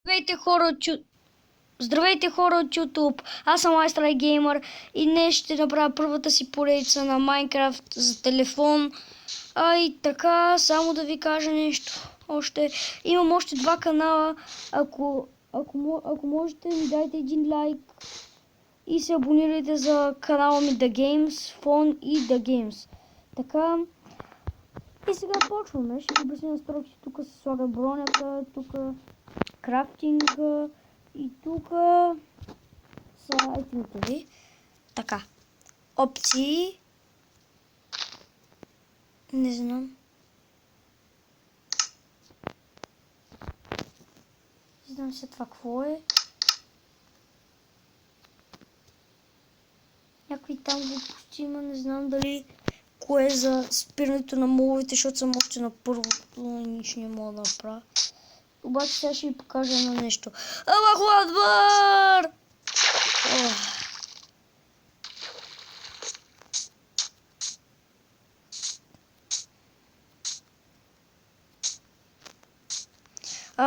Здравейте хора от Здравейте хора от YouTube, аз съм Айстрай Геймър и днес ще направя първата си поредица на Майнкрафт за телефон. И така, само да ви кажа нещо. Имам още два канала, ако можете ми дайте един лайк и се абонирайте за канала ми The Games, Phone и The Games. Така, и сега почваме, ще ви обясня настройки. Тук се слага бронята, тук крафтинга и тук са айтемите ви. Така. Опции. Не знам. Не знам се това какво е. Някакви там глупости има, не знам дали кое е за спирането на мовите, защото съм още на първото, нищо не мога да направя. Обаче сега ще ви покажа едно нещо. Аллаху Акбар!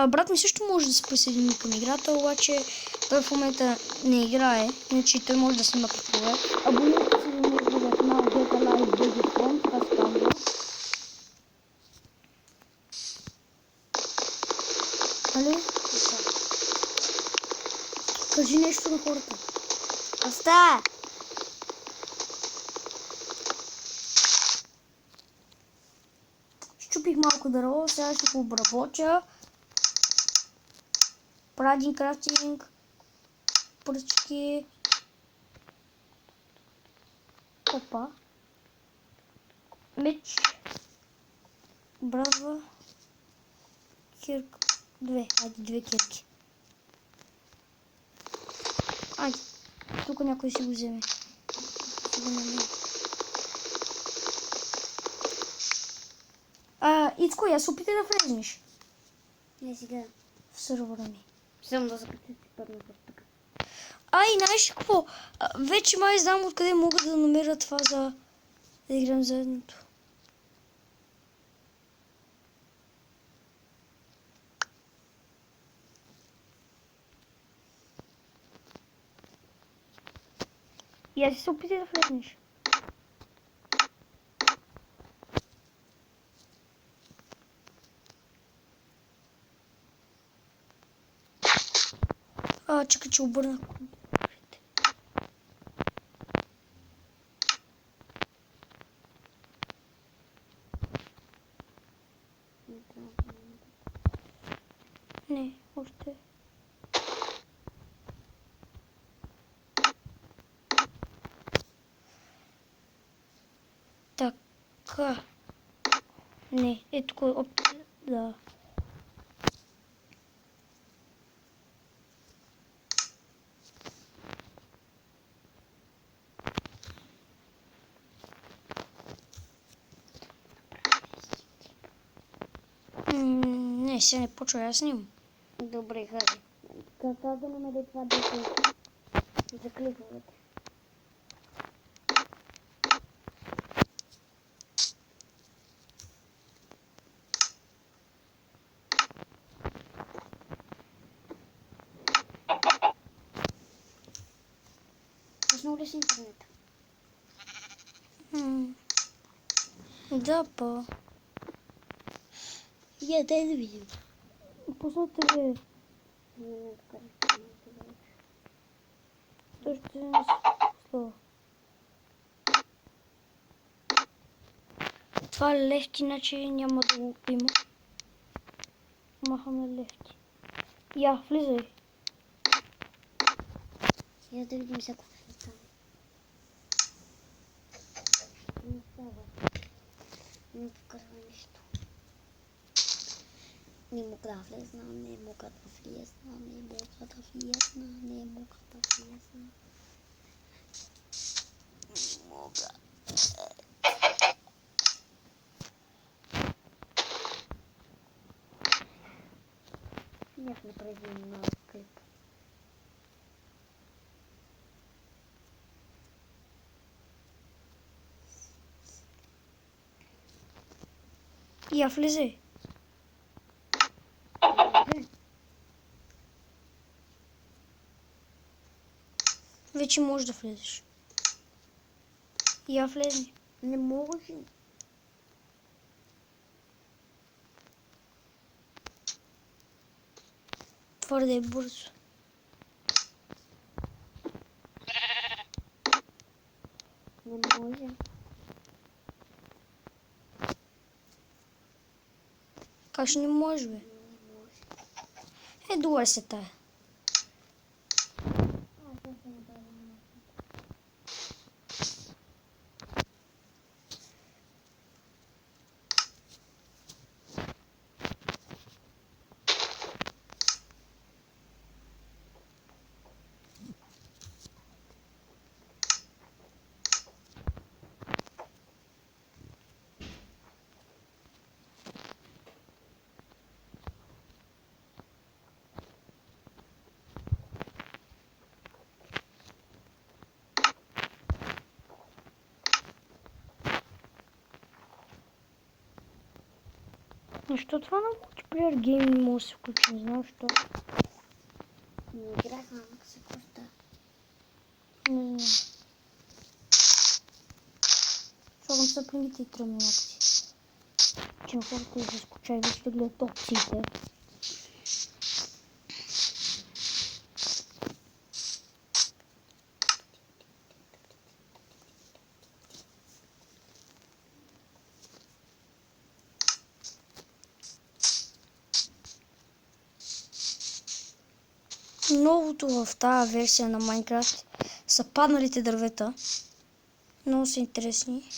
Брат ми също може да се присъедини към играта, обаче той в момента не играе, иначе той може да снима какво е. Абонирайте се на неговия канал Get Alive BG Phone, така се казва. Али? Кажи нещо на хората. Оста! Щупих малко дърво, сега ще го обработя. Правя един крафтинг, пръчки. Опа. Меч. Бразва. Кирка. Две кирки. Айде. Тук някой си го вземе. Ицко, я се опитай да влезнеш Не сега. в сървъра ми. Само да запитам си първо тук. Знаеш ли какво? Вече май знам откъде мога да намеря това за да играм заедното. И аз се опитай да влезнеш. Чакай, че обърна. Не, още. Така. Не, ето кой опция. Да. Не, сега не почва, аз снимам. Добре, хари. Как да намери това да се закликвате? Пуснал ли си интернета? Да, па. Я, дай да видим. Пуснал тебе. Точно не слова. Това лефти, иначе няма да го има. Махаме лефти. Я, влизай. Я да видим всяко ще стане. Не става. Не показва нищо. Не мога да влезна, не мога да влезна, не мога да влезна, не мога да влезна. Не мога. Бях направил на клип. Я, влизай. Вече можеш да влезеш. Я влезни. Не може. Твърде е бързо. Не може. Как ще не можеш, бе? Не може. Добре се тая. Защо това на мултиплеер гейм не може да се включи? Не знам защо. Не играх на Макса Коста. Не знам. Слагам съплените и тръмни някакси. Че на хората да се скуча и вече да гледат опциите. Новото в тази версия на Майнкрафт са падналите дървета. Много са интересни.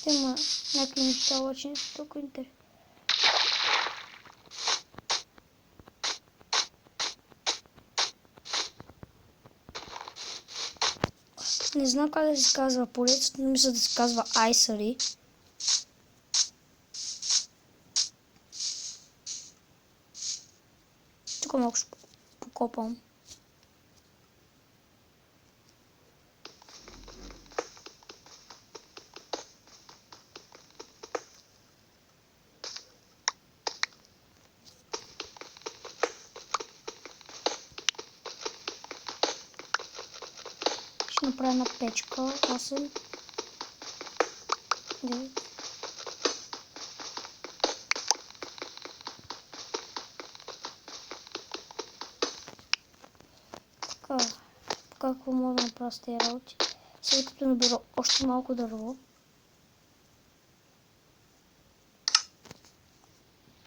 Те има някакви неща, обаче не са толкова интересни. Не знам как да се казва полецът, но мисля да се казва Айсари. Тук малко ще покопам. Ще направя една печка. 8. 9. Така. Какво мога да направя с тези работи? След като набера още малко дърво.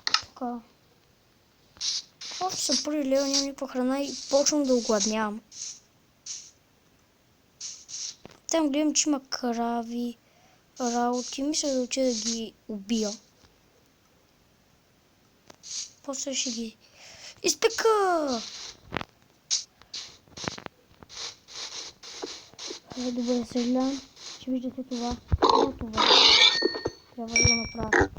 Така. Още са първи лева, нямам никаква храна и почвам да огладнявам. Там гледам, че има крави, работи. Мисля да уча да ги убия. После ще ги изпека! Добре, съжалявам, че виждате това. Но това трябва да го направя.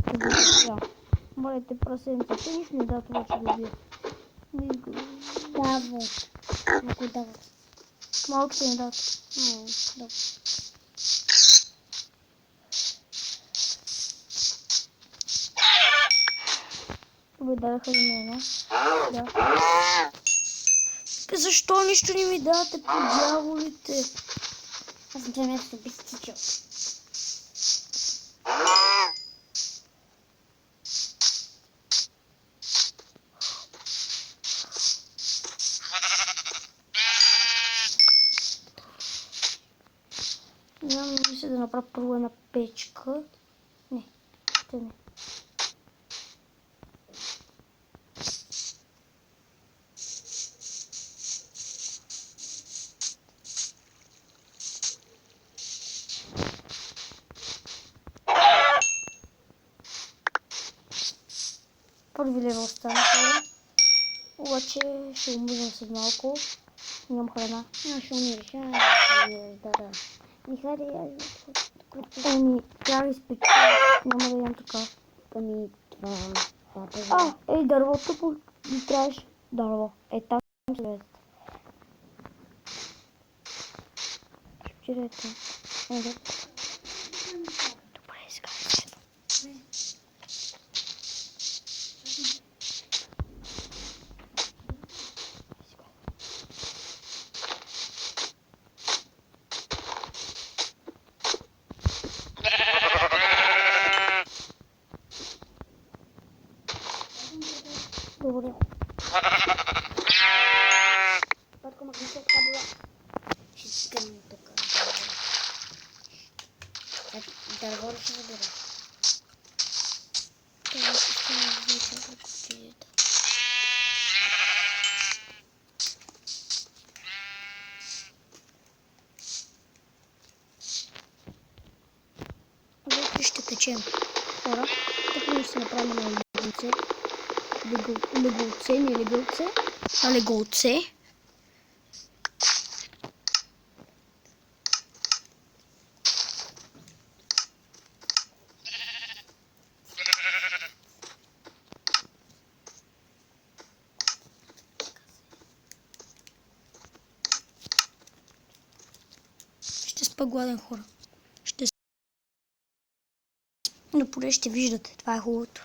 Моля те, прасенца, те нищо не дадат това, че да убия. Дават. Много дават. Малко се не дадат. Да. Добре, дадаха за мен, да. Защо нищо не ми дадете по дяволите? Аз съм това място би стичал. Нямам мисля да направя първо една печка. Не, ще не. Първи левел стана хора. Обаче ще умирам след малко. Нямам храна. Ще умираш. Да. И хайде, Еми, трябва да изпеча. Няма да ям така. Ами, това. Ей, дървото по... Ти трябваш дърво. Там се гледат. Чирете. Добре, сега следвам. Добре. Батко, магнитът кабела. Ще стигнем тук. Дърво ли ще забира? Това ще стане вече от кутията. Вече ще течем. Хора, тук ние ще направим на леголце. Леголце, не леголце, а леголце. Ще спа гладен, хора. Но поне ще виждате. Това е хубавото.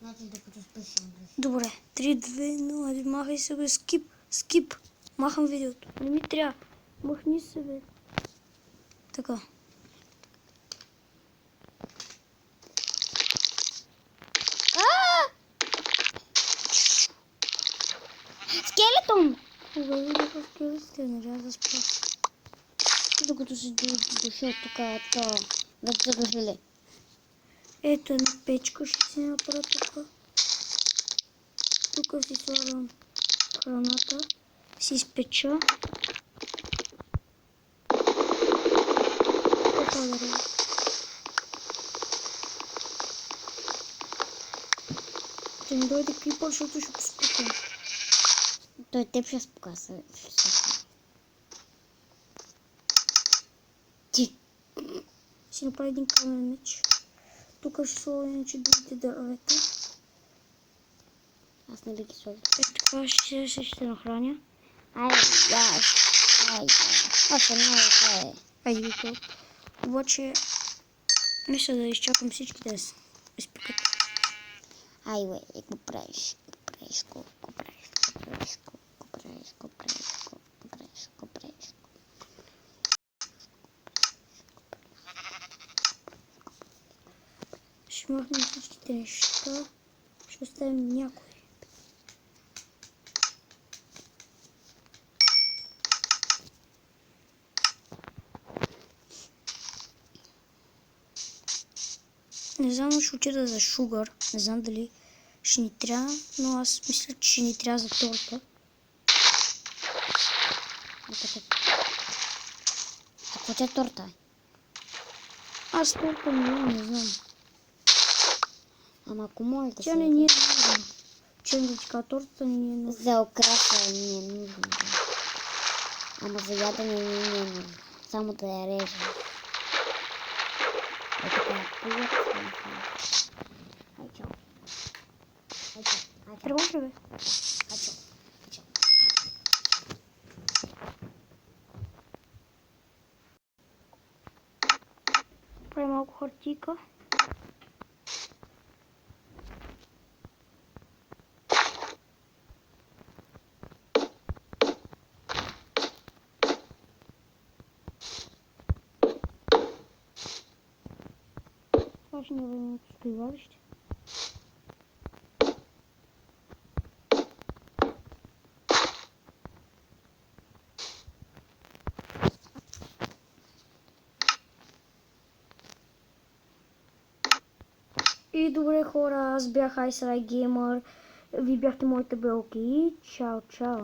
Значи докато спиш ще умреш. Добре. 3, 2, 0. Махай се, бе. Скип. Скип. Махам видеото. Не ми трябва. Махни се, бе. Така. Скелетон! Обави да в скелетите, не трябва да спа. Докато си дошъл тук, то вече са дошли. Ето една печка ще си направя тук. Тук си слагам храната. Си изпеча. Така да режа. Ще ми дойде крипър, защото ще го спукам. Той теб ще спука. Ти. Си направи един камен меч. Тук ще сложа иначе другите дървета. Аз не би ги сложил. Така ще нахраня. Айде. Още много е. Айде ви то. Обаче, мисля да изчакам всички да се изпекат. Айде, го правиш. Ще махнем всичките неща. Ще оставим някои. Не знам, ще отида за шугър. Не знам дали ще ни трябва, но аз мисля, че ще ни трябва за торта. Какво че торта? Аз торта не знам. Ама ако може да Тя се не ни е нужна. Чем да така торта не ни е нужна. за окраса не е нужно. Ама за ядене не е нужно. Само да я режем. Е така, приятно. Ай, чао. Работи, бе. Ай, чао. Прави малко хартийка. Това ще ни е времето стоивалище. И добре, хора, аз бях iSry Gamer. Вие бяхте моите белки. Чао, чао.